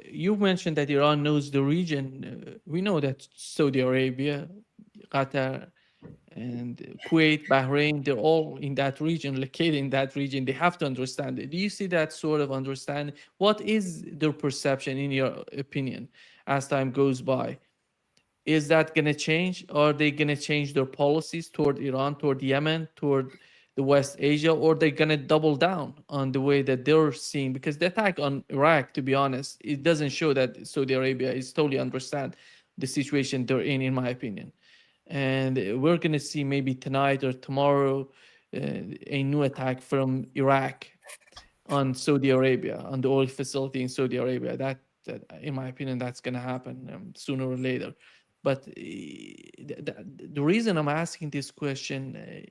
you mentioned that Iran knows the region. We know that Saudi Arabia, Qatar, and Kuwait, Bahrain, they're all in that region, located in that region. They have to understand it. Do you see that sort of understanding? What is their perception, in your opinion, as time goes by? Is that going to change? Are they going to change their policies toward Iran, toward Yemen, toward the West Asia, or they going to double down on the way that they're seeing? Because the attack on Iraq, to be honest, it doesn't show that Saudi Arabia is totally understand the situation they're in my opinion. And we're going to see maybe tonight or tomorrow a new attack from Iraq on Saudi Arabia, on the oil facility in Saudi Arabia. That in my opinion, that's going to happen sooner or later. But the reason I'm asking this question,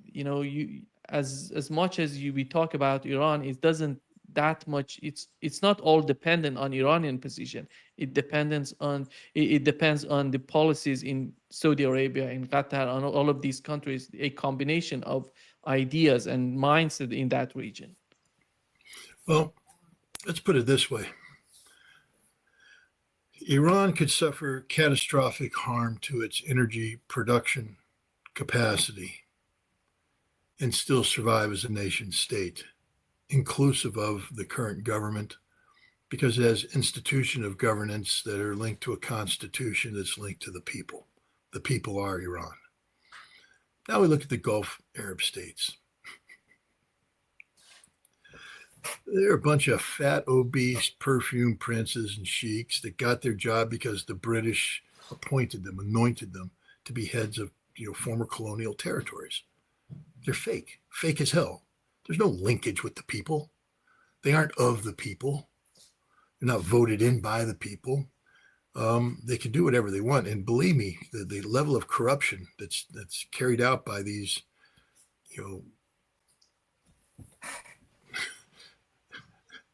you as much as we talk about Iran, it doesn't that much. It's not all dependent on Iranian position. It depends on the policies in Saudi Arabia, in Qatar, on all of these countries. A combination of ideas and mindset in that region. Well, let's put it this way. Iran could suffer catastrophic harm to its energy production capacity and still survive as a nation state, inclusive of the current government, because it has institution of governance that are linked to a constitution that's linked to the people. The people are Iran. Now we look at the Gulf Arab states. They're a bunch of fat, obese, perfume princes and sheiks that got their job because the British appointed them, anointed them to be heads of former colonial territories. They're fake as hell. There's no linkage with the people. They aren't of the people. They're not voted in by the people. They can do whatever they want. And believe me, the level of corruption that's carried out by these,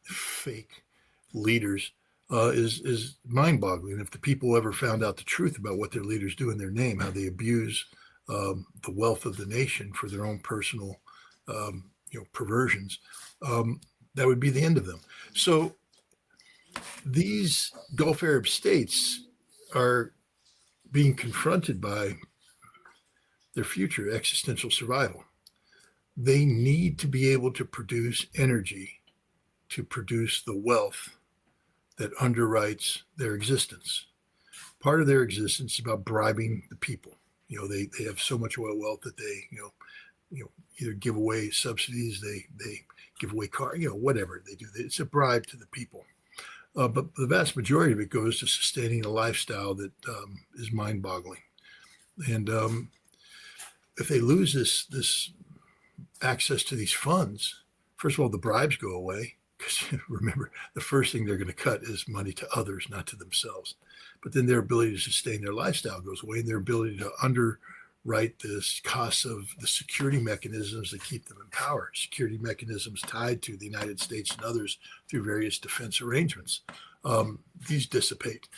fake leaders is mind-boggling. If the people ever found out the truth about what their leaders do in their name, how they abuse the wealth of the nation for their own personal, perversions, that would be the end of them. So these Gulf Arab states are being confronted by their future existential survival. They need to be able to produce energy to produce the wealth that underwrites their existence. Part of their existence is about bribing the people. They have so much oil wealth that they, either give away subsidies, they give away cars, whatever they do. It's a bribe to the people. But the vast majority of it goes to sustaining a lifestyle that is mind-boggling. And if they lose this access to these funds, first of all, the bribes go away. Because remember, the first thing they're going to cut is money to others, not to themselves. But then their ability to sustain their lifestyle goes away, and their ability to underwrite the costs of the security mechanisms that keep them in power, security mechanisms tied to the United States and others through various defense arrangements. These dissipate.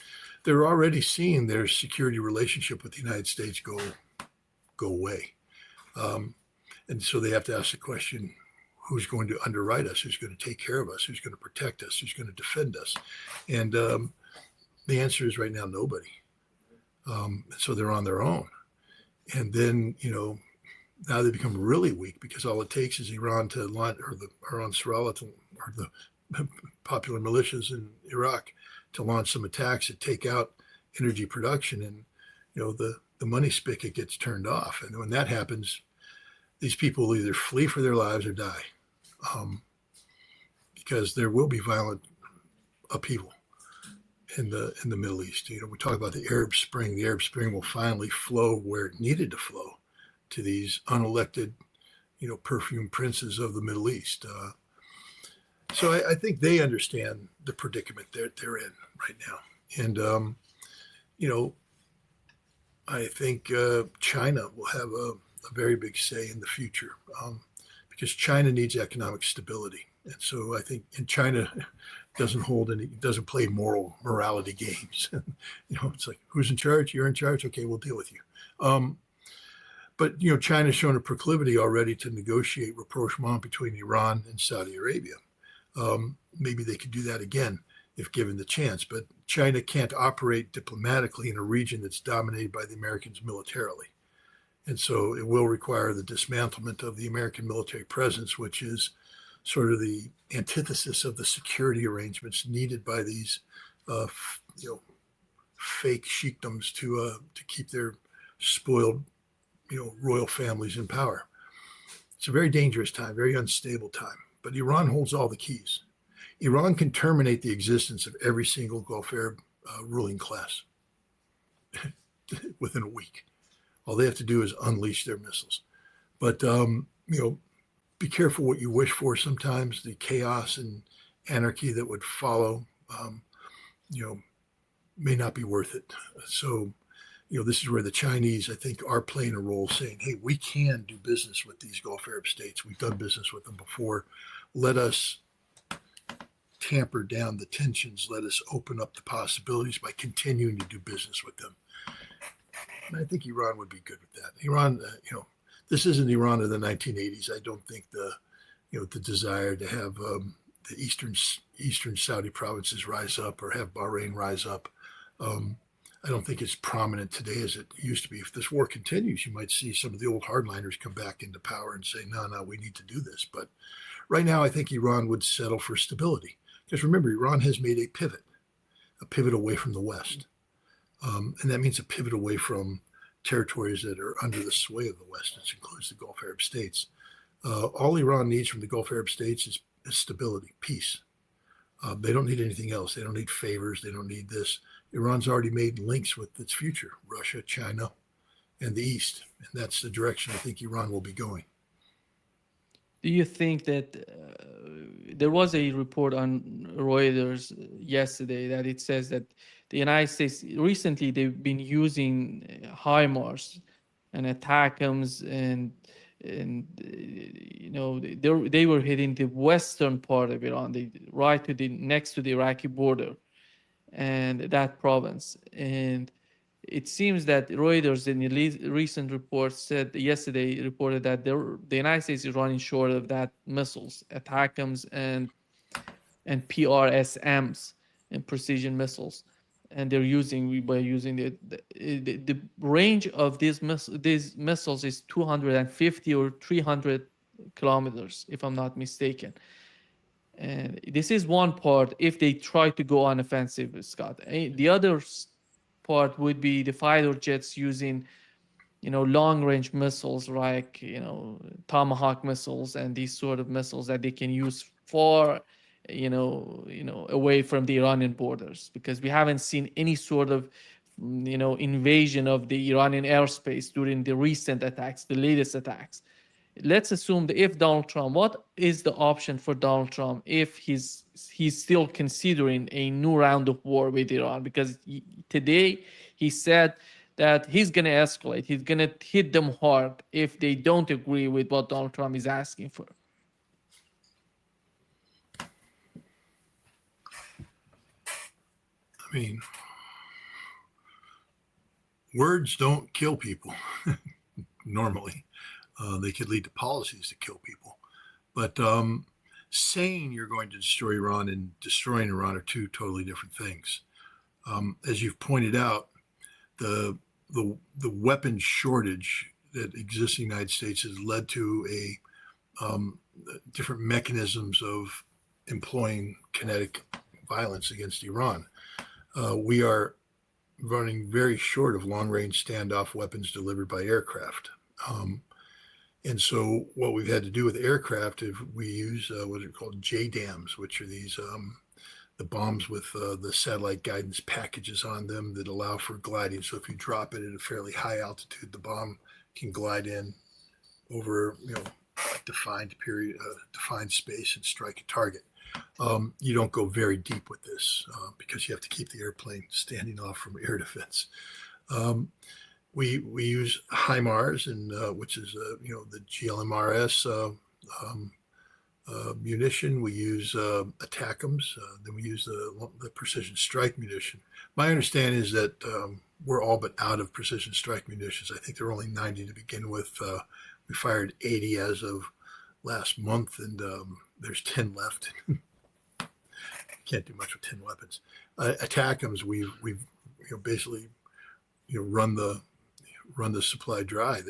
They're already seeing their security relationship with the United States go away. And so they have to ask the question, who's going to underwrite us, who's going to take care of us, who's going to protect us, who's going to defend us? And the answer is right now, nobody. So they're on their own. And then, now they become really weak because all it takes is Iran to launch, or Nasrallah, or the popular militias in Iraq to launch some attacks that take out energy production, and, the money spigot gets turned off. And when that happens, these people will either flee for their lives or die. Because there will be violent upheaval in the Middle East. We talk about the Arab Spring. The Arab Spring will finally flow where it needed to flow, to these unelected, perfume princes of the Middle East. So I think they understand the predicament they're in right now. And I think China will have a very big say in the future, because China needs economic stability. And so I think, and China doesn't play morality games. It's like, who's in charge? You're in charge. Okay, we'll deal with you. But China's shown a proclivity already to negotiate rapprochement between Iran and Saudi Arabia. Maybe they could do that again. if given the chance. But China can't operate diplomatically in a region that's dominated by the Americans militarily. And so it will require the dismantlement of the American military presence, which is sort of the antithesis of the security arrangements needed by these, fake sheikdoms to keep their spoiled, royal families in power. It's a very dangerous time, very unstable time. But Iran holds all the keys. Iran can terminate the existence of every single Gulf Arab ruling class within a week. All they have to do is unleash their missiles. But, be careful what you wish for sometimes. The chaos and anarchy that would follow, may not be worth it. So, this is where the Chinese, I think, are playing a role, saying, hey, we can do business with these Gulf Arab states. We've done business with them before. Let us tamper down the tensions. Let us open up the possibilities by continuing to do business with them. And I think Iran would be good with that. Iran, this isn't Iran of the 1980s. I don't think the desire to have the eastern Saudi provinces rise up or have Bahrain rise up. I don't think it's prominent today as it used to be. If this war continues, you might see some of the old hardliners come back into power and say, no, we need to do this. But right now, I think Iran would settle for stability. Because remember, Iran has made a pivot away from the West. And that means a pivot away from territories that are under the sway of the West, which includes the Gulf Arab states. All Iran needs from the Gulf Arab states is stability, peace. They don't need anything else. They don't need favors. They don't need this. Iran's already made links with its future, Russia, China, and the East. And that's the direction I think Iran will be going. Do you think that there was a report on Reuters yesterday that it says that the United States recently they've been using HIMARS and ATACMS and they were hitting the western part of Iran, right to the next to the Iraqi border and that province. And it seems that Reuters in the recent report yesterday reported that the United States is running short of that missiles, ATACMS and PRSMs and precision missiles, and they're using the range of these missiles is 250 or 300 kilometers, if I'm not mistaken. And this is one part if they try to go on offensive, Scott. The other part would be the fighter jets using, long range missiles like, Tomahawk missiles and these sort of missiles that they can use far, away from the Iranian borders, because we haven't seen any sort of, invasion of the Iranian airspace during the recent attacks, the latest attacks. Let's assume that if Donald Trump, what is the option for Donald Trump if he's still considering a new round of war with Iran? Because today he said that he's going to escalate. He's going to hit them hard if they don't agree with what Donald Trump is asking for. I mean, words don't kill people normally. They could lead to policies to kill people. But saying you're going to destroy Iran and destroying Iran are two totally different things. As you've pointed out, the weapon shortage that exists in the United States has led to different mechanisms of employing kinetic violence against Iran. We are running very short of long-range standoff weapons delivered by aircraft. And so what we've had to do with aircraft is we use what are called JDAMs, which are these the bombs with the satellite guidance packages on them that allow for gliding. So if you drop it at a fairly high altitude, the bomb can glide in over defined space and strike a target. You don't go very deep with this because you have to keep the airplane standing off from air defense. We use HIMARS, and which is the GLMRS munition. We use ATACMS. Then we use the precision strike munition. My understanding is that we're all but out of precision strike munitions. I think there are only 90 to begin with. We fired 80 as of last month, and there's 10 left. can't do much with 10 weapons. ATACMS, we've basically run the supply dry.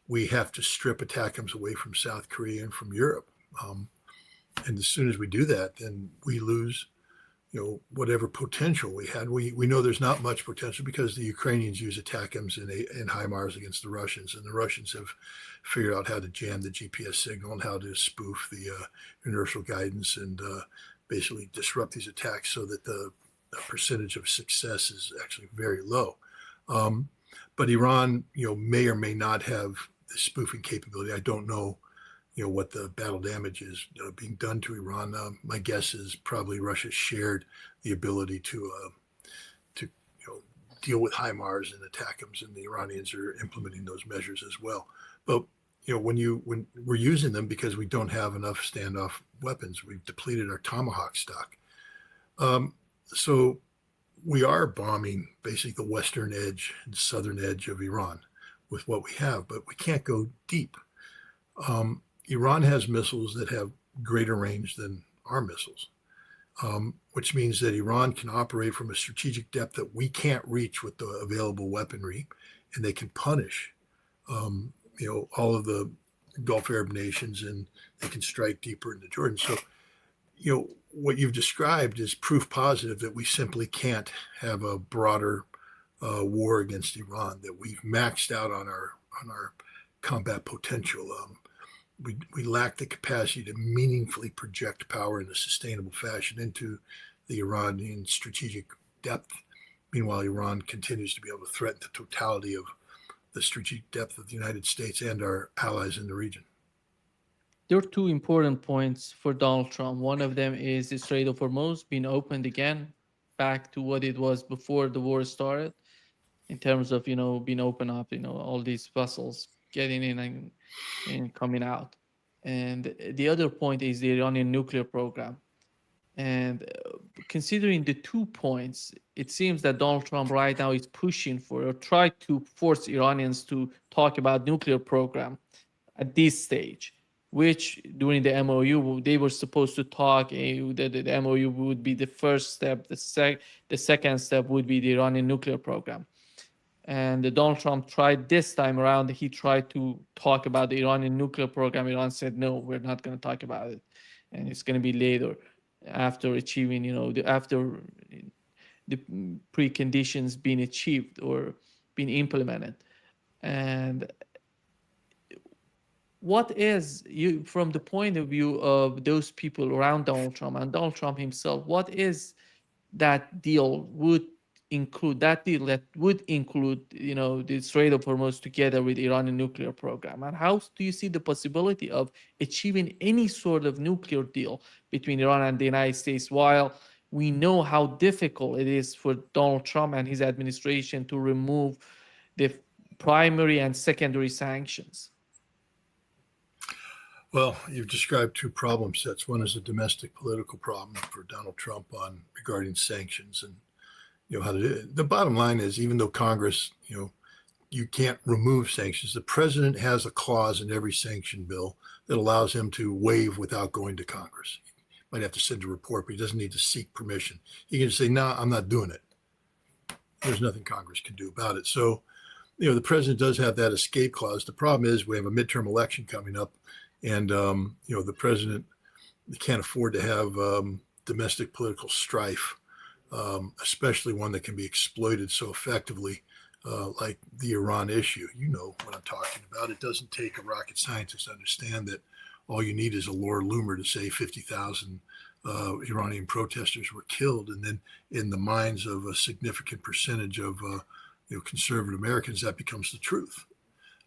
We have to strip ATACMS away from South Korea and from Europe. And as soon as we do that, then we lose whatever potential we had. We know there's not much potential because the Ukrainians use ATACMS and HIMARS against the Russians, and the Russians have figured out how to jam the GPS signal and how to spoof the inertial guidance and basically disrupt these attacks so that the percentage of success is actually very low. But Iran, may or may not have the spoofing capability. I don't know what the battle damage is being done to Iran. My guess is probably Russia shared the ability to deal with HIMARS and ATACMS, and the Iranians are implementing those measures as well. But when we're using them because we don't have enough standoff weapons, we've depleted our Tomahawk stock. So we are bombing basically the western edge and southern edge of Iran with what we have, but we can't go deep. Iran has missiles that have greater range than our missiles, which means that Iran can operate from a strategic depth that we can't reach with the available weaponry, and they can punish, all of the Gulf Arab nations, and they can strike deeper into Jordan. So, what you've described is proof positive that we simply can't have a broader war against Iran, that we've maxed out on our combat potential. We lack the capacity to meaningfully project power in a sustainable fashion into the Iranian strategic depth. Meanwhile, Iran continues to be able to threaten the totality of the strategic depth of the United States and our allies in the region. There are two important points for Donald Trump. One of them is the Strait of Hormuz being opened again, back to what it was before the war started, in terms of being open up, all these vessels getting in and coming out. And the other point is the Iranian nuclear program. And considering the 2 points, it seems that Donald Trump right now is pushing for or try to force Iranians to talk about nuclear program at this stage, which during the MOU they were supposed to talk. The MOU would be the first step. The second step would be the Iranian nuclear program. And Donald Trump tried this time around. He tried to talk about the Iranian nuclear program. Iran said, no, we're not going to talk about it. And it's going to be later after achieving, after the preconditions being achieved or being implemented. And what is, from the point of view of those people around Donald Trump and Donald Trump himself, what is that deal would include, that would include, the Strait of Hormuz together with Iranian nuclear program? And how do you see the possibility of achieving any sort of nuclear deal between Iran and the United States, while we know how difficult it is for Donald Trump and his administration to remove the primary and secondary sanctions? Well, you've described two problem sets. One is a domestic political problem for Donald Trump regarding sanctions and how to do it. The bottom line is, even though Congress, you can't remove sanctions, the president has a clause in every sanction bill that allows him to waive without going to Congress. He might have to send a report, but he doesn't need to seek permission. He can just say, no, I'm not doing it. There's nothing Congress can do about it. So, the president does have that escape clause. The problem is we have a midterm election coming up, and, the president can't afford to have domestic political strife, especially one that can be exploited so effectively, like the Iran issue. You know what I'm talking about. It doesn't take a rocket scientist to understand that all you need is a Laura Loomer to say 50,000 Iranian protesters were killed, and then in the minds of a significant percentage of conservative Americans, that becomes the truth.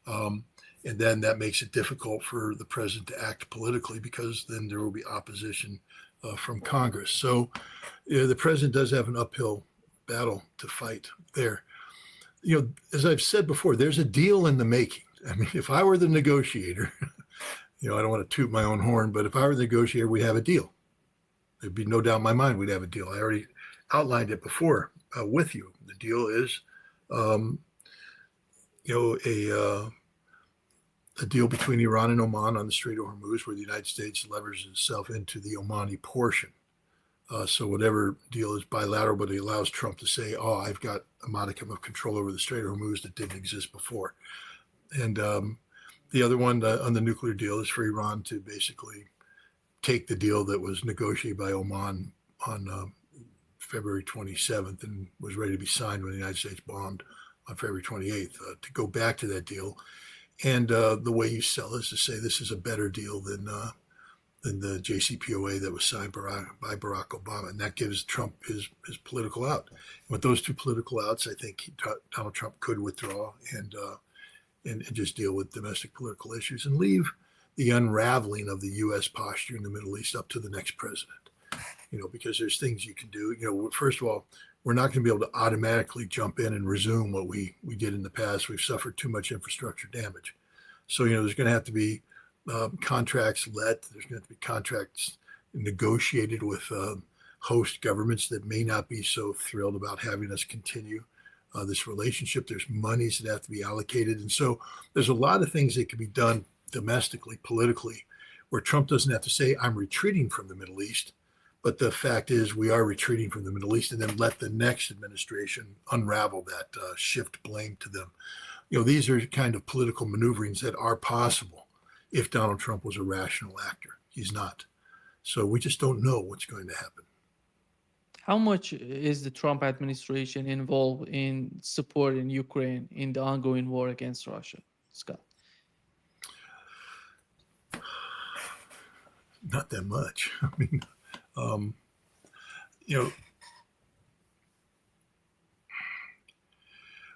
And then that makes it difficult for the president to act politically, because then there will be opposition from Congress. So the president does have an uphill battle to fight there. As I've said before, there's a deal in the making. I mean, if I were the negotiator, I don't want to toot my own horn, but if I were the negotiator, we'd have a deal. There'd be no doubt in my mind we'd have a deal. I already outlined it before with you. The deal is, a deal between Iran and Oman on the Strait of Hormuz, where the United States leverages itself into the Omani portion So whatever deal is bilateral, but it allows Trump to say, "Oh, I've got a modicum of control over the Strait of Hormuz that didn't exist before." And the other one on the nuclear deal is for Iran to basically take the deal that was negotiated by Oman on February 27th and was ready to be signed when the United States bombed on February 28th, to go back to that deal. And the way you sell is to say this is a better deal than the JCPOA that was signed by Barack Obama. And that gives Trump his political out. And with those two political outs, I think Donald Trump could withdraw and just deal with domestic political issues and leave the unraveling of the U.S. posture in the Middle East up to the next president. Because there's things you can do. First of all, we're not going to be able to automatically jump in and resume what we did in the past. We've suffered too much infrastructure damage. So, there's going to have to be contracts let. There's going to have to be contracts negotiated with host governments that may not be so thrilled about having us continue this relationship. There's monies that have to be allocated. And so there's a lot of things that can be done domestically, politically, where Trump doesn't have to say, I'm retreating from the Middle East. But the fact is we are retreating from the Middle East, and then let the next administration unravel that, shift blame to them. These are kind of political maneuverings that are possible if Donald Trump was a rational actor. He's not. So we just don't know what's going to happen. How much is the Trump administration involved in supporting Ukraine in the ongoing war against Russia, Scott? Not that much. I mean,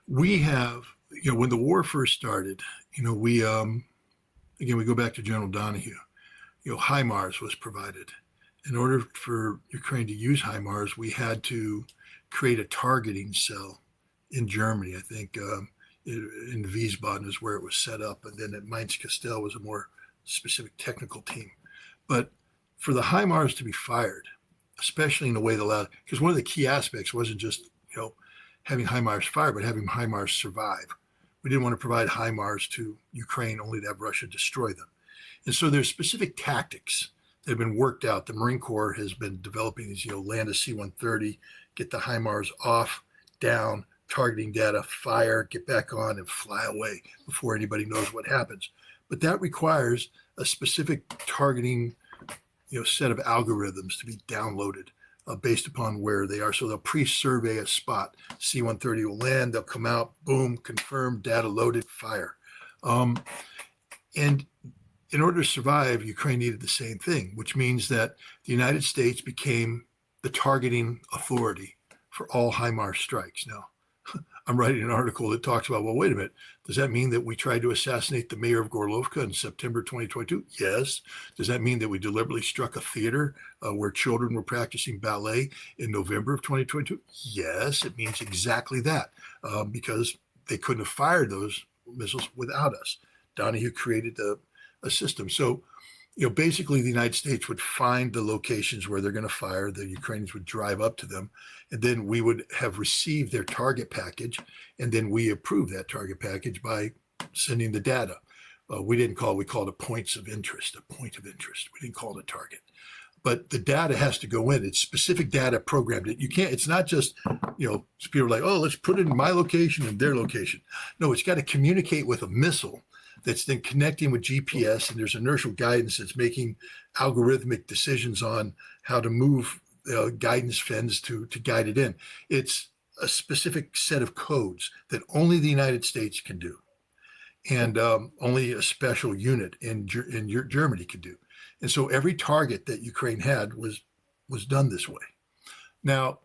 we have, when the war first started, we, again, we go back to General Donahue, HIMARS was provided. In order for Ukraine to use HIMARS, we had to create a targeting cell in Germany. I think in Wiesbaden is where it was set up. And then at Mainz-Kastel was a more specific technical team. But for the HIMARS to be fired, especially in the way that allowed, because one of the key aspects wasn't just, having HIMARS fire, but having HIMARS survive. We didn't want to provide HIMARS to Ukraine only to have Russia destroy them. And so there's specific tactics that have been worked out. The Marine Corps has been developing these, land a C-130, get the HIMARS off, down, targeting data, fire, get back on and fly away before anybody knows what happens. But that requires a specific targeting set of algorithms to be downloaded based upon where they are. So they'll pre-survey a spot. C-130 will land, they'll come out, boom, confirmed, data loaded, fire. And in order to survive, Ukraine needed the same thing, which means that the United States became the targeting authority for all HIMARS strikes. Now, I'm writing an article that talks about, well, wait a minute, does that mean that we tried to assassinate the mayor of Gorlovka in September 2022? Yes. Does that mean that we deliberately struck a theater where children were practicing ballet in November of 2022? Yes, it means exactly that, because they couldn't have fired those missiles without us. Donahue created a system. So, basically the United States would find the locations where they're going to fire. The Ukrainians would drive up to them, and then we would have received their target package, and then we approve that target package by sending the data. We called it points of interest, a point of interest. We didn't call it a target. But the data has to go in. It's specific data programmed. It's not just, people are like, oh, let's put it in my location and their location. No, it's got to communicate with a missile that's then connecting with GPS, and there's inertial guidance that's making algorithmic decisions on how to move guidance fins to guide it in. It's a specific set of codes that only the United States can do, and only a special unit in Germany can do. And so every target that Ukraine had was done this way. Now,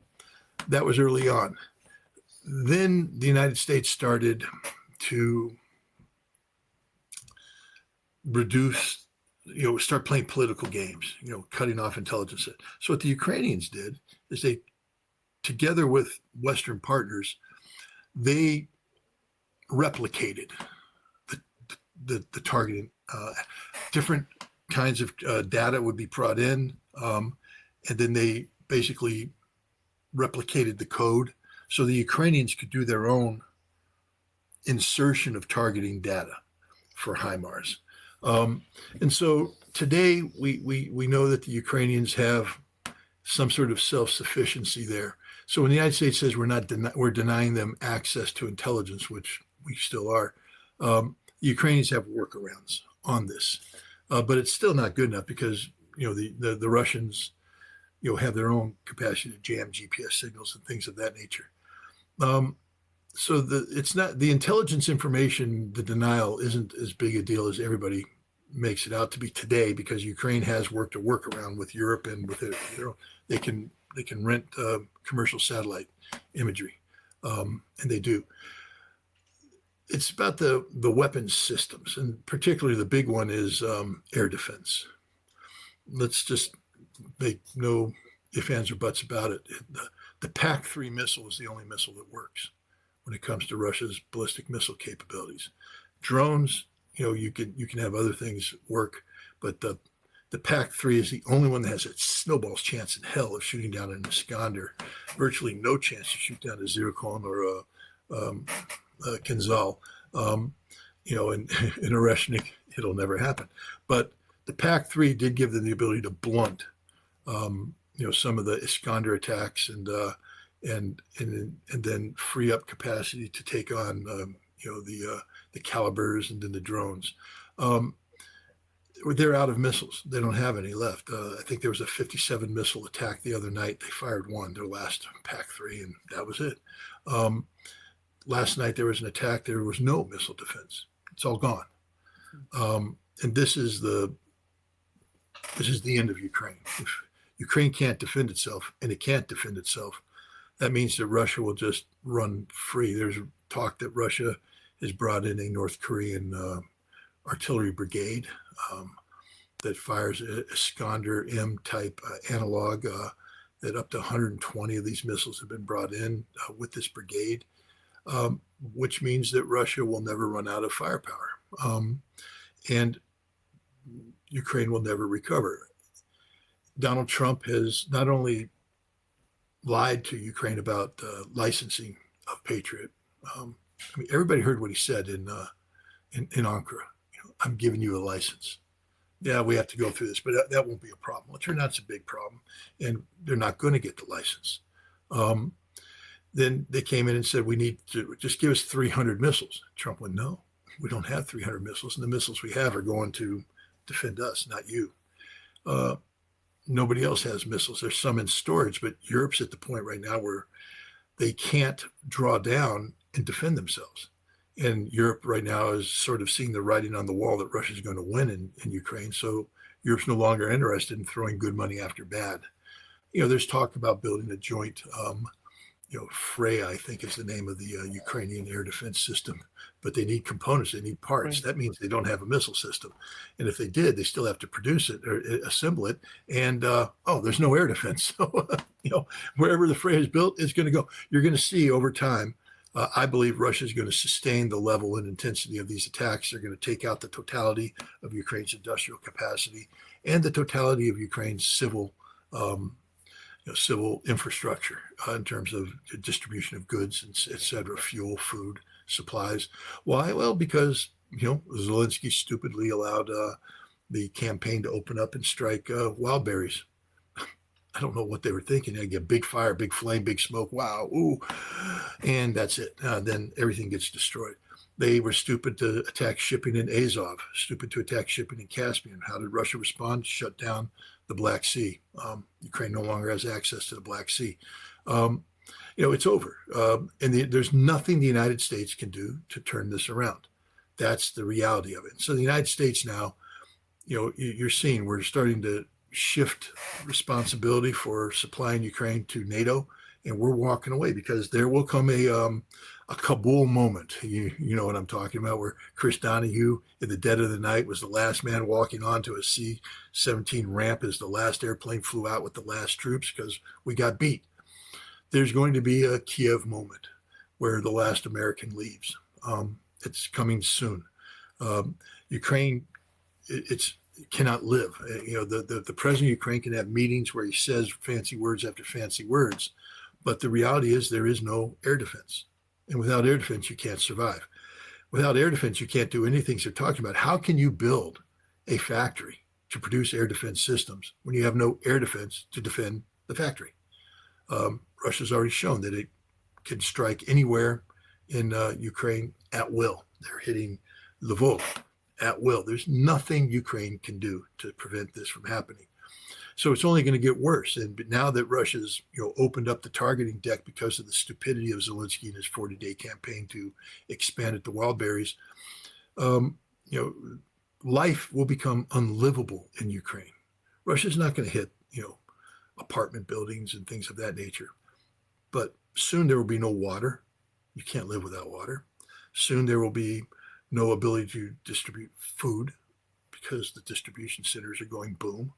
that was early on. Then the United States started to reduce, start playing political games, cutting off intelligence. So what the Ukrainians did is they, together with Western partners, they replicated the targeting. Different kinds of data would be brought in, and then they basically replicated the code so the Ukrainians could do their own insertion of targeting data for HIMARS. And so today we know that the Ukrainians have some sort of self-sufficiency there. So when the United States says we're denying them access to intelligence, which we still are, the Ukrainians have workarounds on this, but it's still not good enough because the Russians have their own capacity to jam GPS signals and things of that nature. So it's not the intelligence information. The denial isn't as big a deal as everybody makes it out to be today, because Ukraine has worked a workaround with Europe and with it. They can rent commercial satellite imagery, and they do. It's about the weapons systems, and particularly the big one is air defense. Let's just make no ifs, ands, or buts about it. The PAC-3 missile is the only missile that works when it comes to Russia's ballistic missile capabilities. Drones, you can have other things work, but the PAC-3 is the only one that has a snowball's chance in hell of shooting down an Iskander. Virtually no chance to shoot down a Zircon or a Kinzhal. In Oreshnik, it'll never happen. But the PAC-3 did give them the ability to blunt, some of the Iskander attacks and then free up capacity to take on, the calibers and then the drones. They're out of missiles. They don't have any left. I think there was a 57 missile attack the other night. They fired one, their last PAC-3, and that was it. Last night there was an attack. There was no missile defense. It's all gone. And this is the end of Ukraine. If Ukraine can't defend itself, and it can't defend itself, that means that Russia will just run free. There's talk that Russia has brought in a North Korean artillery brigade that fires a Iskander M type analog, that up to 120 of these missiles have been brought in with this brigade, which means that Russia will never run out of firepower. And Ukraine will never recover. Donald Trump has not only lied to Ukraine about licensing of Patriot. Everybody heard what he said in Ankara. I'm giving you a license. Yeah, we have to go through this, but that won't be a problem. Well, it turned out it's a big problem, and they're not going to get the license. Then they came in and said, we need to just give us 300 missiles. Trump went, no, we don't have 300 missiles, and the missiles we have are going to defend us, not you. Nobody else has missiles. There's some in storage, but Europe's at the point right now where they can't draw down and defend themselves. And Europe right now is sort of seeing the writing on the wall that Russia's going to win in Ukraine. So Europe's no longer interested in throwing good money after bad. There's talk about building a joint, Freya, I think is the name of the Ukrainian air defense system, but they need components, they need parts. Right. That means they don't have a missile system. And if they did, they still have to produce it or assemble it. And, there's no air defense. So, wherever the Freya is built, it's going to go. You're going to see over time, I believe Russia is going to sustain the level and intensity of these attacks. They're going to take out the totality of Ukraine's industrial capacity and the totality of Ukraine's civil infrastructure in terms of distribution of goods, and et cetera, fuel, food, supplies. Why? Well, because, Zelensky stupidly allowed the campaign to open up and strike wild berries. I don't know what they were thinking. They get big fire, big flame, big smoke. Wow. Ooh. And that's it. Then everything gets destroyed. They were stupid to attack shipping in Azov, stupid to attack shipping in Caspian. How did Russia respond? Shut down the Black Sea. Ukraine no longer has access to the Black Sea. It's over. And there's nothing the United States can do to turn this around. That's the reality of it. So the United States now, you're seeing we're starting to shift responsibility for supplying Ukraine to NATO, and we're walking away because there will come a Kabul moment. You know what I'm talking about, where Chris Donahue in the dead of the night was the last man walking onto a C-17 ramp as the last airplane flew out with the last troops because we got beat. There's going to be a Kiev moment where the last American leaves. It's coming soon. Ukraine, it cannot live. The president of Ukraine can have meetings where he says fancy words after fancy words, but the reality is there is no air defense. And without air defense, you can't survive. Without air defense, you can't do anything they're talking about. How can you build a factory to produce air defense systems when you have no air defense to defend the factory. Russia's already shown that it can strike anywhere in Ukraine at will. They're hitting Lvov at will. There's nothing Ukraine can do to prevent this from happening. So it's only going to get worse. And but now that Russia's opened up the targeting deck because of the stupidity of Zelensky and his 40-day campaign to expand it to wild berries, life will become unlivable in Ukraine. Russia's not going to hit apartment buildings and things of that nature, but soon there will be no water. You can't live without water. Soon there will be no ability to distribute food because the distribution centers are going boom.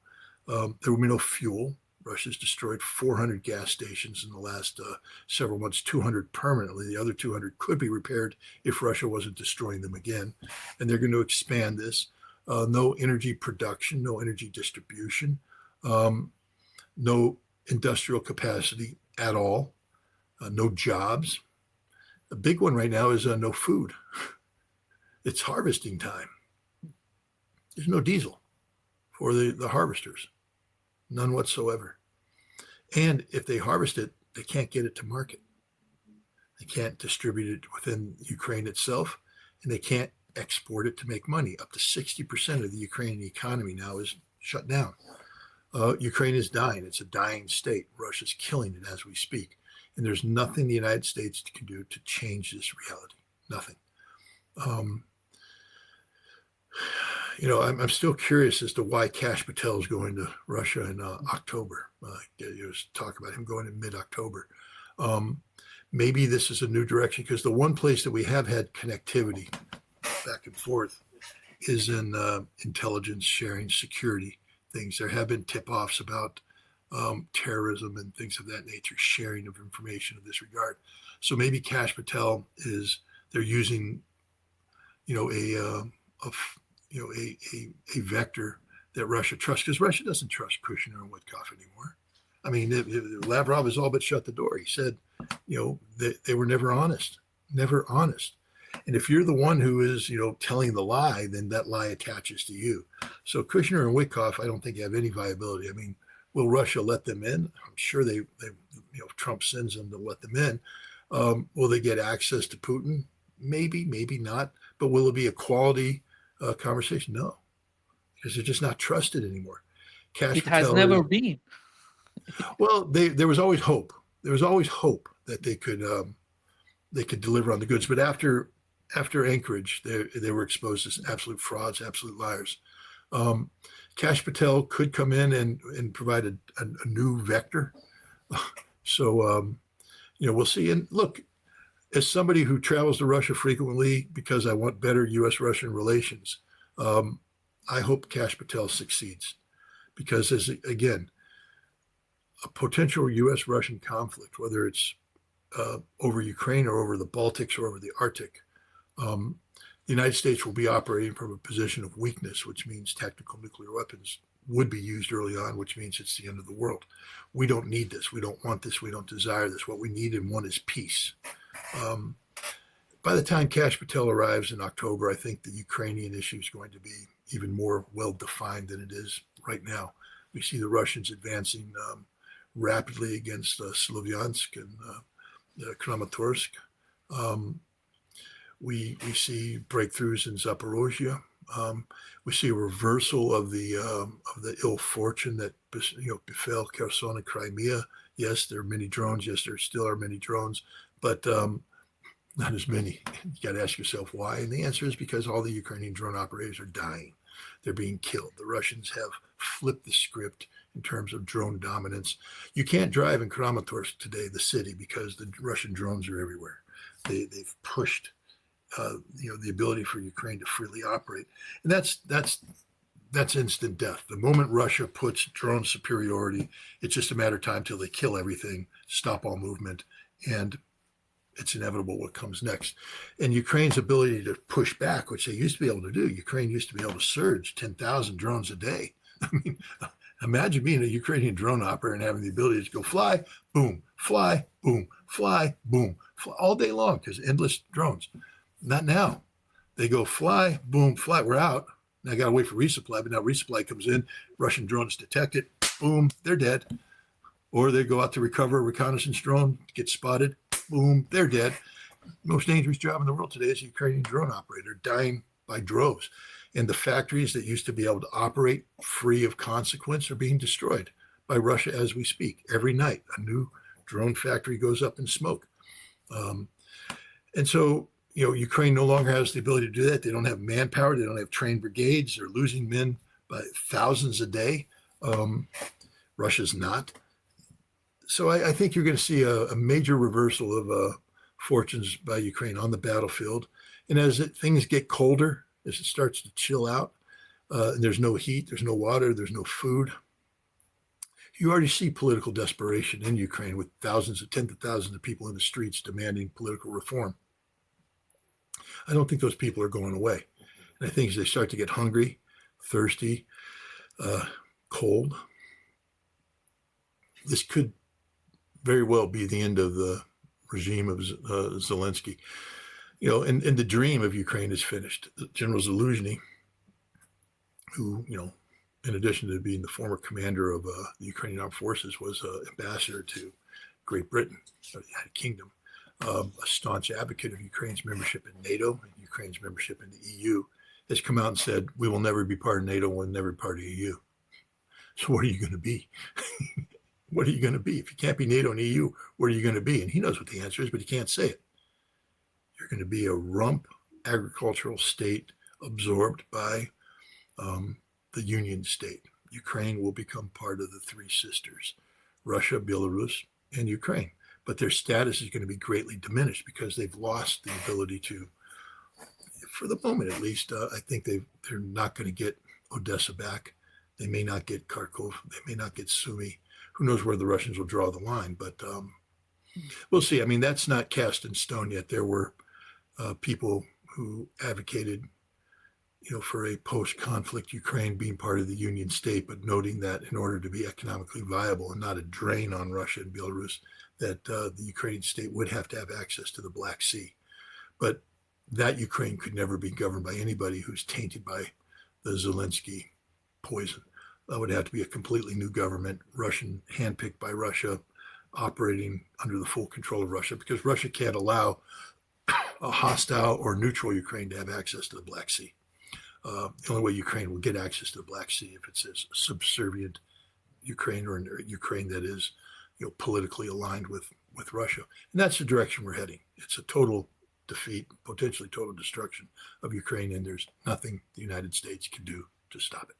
There will be no fuel. Russia's destroyed 400 gas stations in the last several months, 200 permanently. The other 200 could be repaired if Russia wasn't destroying them again. And they're going to expand this. No energy production, no energy distribution, no industrial capacity at all, no jobs. The big one right now is no food. It's harvesting time. There's no diesel for the harvesters, none whatsoever. And if they harvest it, they can't get it to market. They can't distribute it within Ukraine itself, and they can't export it to make money. Up to 60% of the Ukrainian economy now is shut down. Ukraine is dying. It's a dying state. Russia's killing it as we speak. And there's nothing the United States can do to change this reality. Nothing. I'm still curious as to why Kash Patel is going to Russia in October. There's talk about him going in mid-October. Maybe this is a new direction because the one place that we have had connectivity back and forth is in intelligence sharing, security things. There have been tip-offs about terrorism and things of that nature, sharing of information of this regard. So maybe Kash Patel they're using, a vector that Russia trusts, because Russia doesn't trust Kushner and Witkoff anymore. I mean, Lavrov has all but shut the door. He said, they were never honest. And if you're the one who is, telling the lie, then that lie attaches to you. So Kushner and Witkoff, I don't think have any viability. I mean, will Russia let them in? I'm sure they if Trump sends them to let them in. Will they get access to Putin? Maybe, maybe not. But will it be a quality conversation? No, because they're just not trusted anymore. It has never been. Well, there was always hope. There was always hope that they could deliver on the goods. But after Anchorage, they were exposed as absolute frauds, absolute liars. Kash Patel could come in and provide a new vector. So, we'll see. And look, as somebody who travels to Russia frequently because I want better U.S.-Russian relations, I hope Kash Patel succeeds. Because, again, a potential U.S.-Russian conflict, whether it's over Ukraine or over the Baltics or over the Arctic, the United States will be operating from a position of weakness, which means tactical nuclear weapons would be used early on, which means it's the end of the world. We don't need this. We don't want this. We don't desire this. What we need and want is peace. By the time Kash Patel arrives in October, I think the Ukrainian issue is going to be even more well-defined than it is right now. We see the Russians advancing rapidly against Slovyansk and Kramatorsk. We see breakthroughs in Zaporozhye. We see a reversal of the ill fortune that befell Kherson and Crimea. Yes, there are many drones. Yes, there still are many drones, but not as many. You got to ask yourself why, and the answer is because all the Ukrainian drone operators are dying. They're being killed. The Russians have flipped the script in terms of drone dominance. You can't drive in Kramatorsk today, the city, because the Russian drones are everywhere. They've pushed the ability for Ukraine to freely operate. And that's instant death. The moment Russia puts drone superiority, it's just a matter of time till they kill everything, stop all movement, and it's inevitable what comes next. And Ukraine's ability to push back, which they used to be able to do, Ukraine used to be able to surge 10,000 drones a day. I mean, imagine being a Ukrainian drone operator and having the ability to go fly, boom, fly, boom, fly, boom, fly, all day long, because endless drones. Not now. They go fly, boom, fly. We're out. Now I got to wait for resupply, but now resupply comes in. Russian drones detect it. Boom, they're dead. or they go out to recover a reconnaissance drone, get spotted, boom, they're dead. Most dangerous job in the world today is a Ukrainian drone operator, dying by droves. And the factories that used to be able to operate free of consequence are being destroyed by Russia as we speak. Every night, a new drone factory goes up in smoke. And so, Ukraine no longer has the ability to do that. They don't have manpower. They don't have trained brigades. They're losing men by thousands a day. Russia's not. So I think you're going to see a major reversal of fortunes by Ukraine on the battlefield. And as things get colder, as it starts to chill out, and there's no heat, there's no water, there's no food, you already see political desperation in Ukraine with tens of thousands of people in the streets demanding political reform. I don't think those people are going away. And I think as they start to get hungry, thirsty, cold, this could very well be the end of the regime of Zelensky. And the dream of Ukraine is finished. General Zaluzhny, who, in addition to being the former commander of the Ukrainian armed forces, was ambassador to Great Britain, or the United Kingdom, a staunch advocate of Ukraine's membership in NATO and Ukraine's membership in the EU, has come out and said, we will never be part of NATO, we'll never be part of the EU. So what are you going to be? What are you going to be? If you can't be NATO and EU, what are you going to be? And he knows what the answer is, but he can't say it. You're going to be a rump agricultural state absorbed by the Union state. Ukraine will become part of the three sisters, Russia, Belarus, and Ukraine. But their status is going to be greatly diminished because they've lost the ability to, for the moment at least, I think they're not going to get Odessa back. They may not get Kharkov. They may not get Sumy. Who knows where the Russians will draw the line, but we'll see. I mean, that's not cast in stone yet. There were people who advocated, for a post-conflict Ukraine being part of the Union state, but noting that in order to be economically viable and not a drain on Russia and Belarus, that the Ukrainian state would have to have access to the Black Sea. But that Ukraine could never be governed by anybody who's tainted by the Zelensky poison. That would have to be a completely new government, Russian, handpicked by Russia, operating under the full control of Russia, because Russia can't allow a hostile or neutral Ukraine to have access to the Black Sea. The only way Ukraine will get access to the Black Sea if it's a subservient Ukraine or a Ukraine that is, politically aligned with Russia. And that's the direction we're heading. It's a total defeat, potentially total destruction of Ukraine, and there's nothing the United States can do to stop it.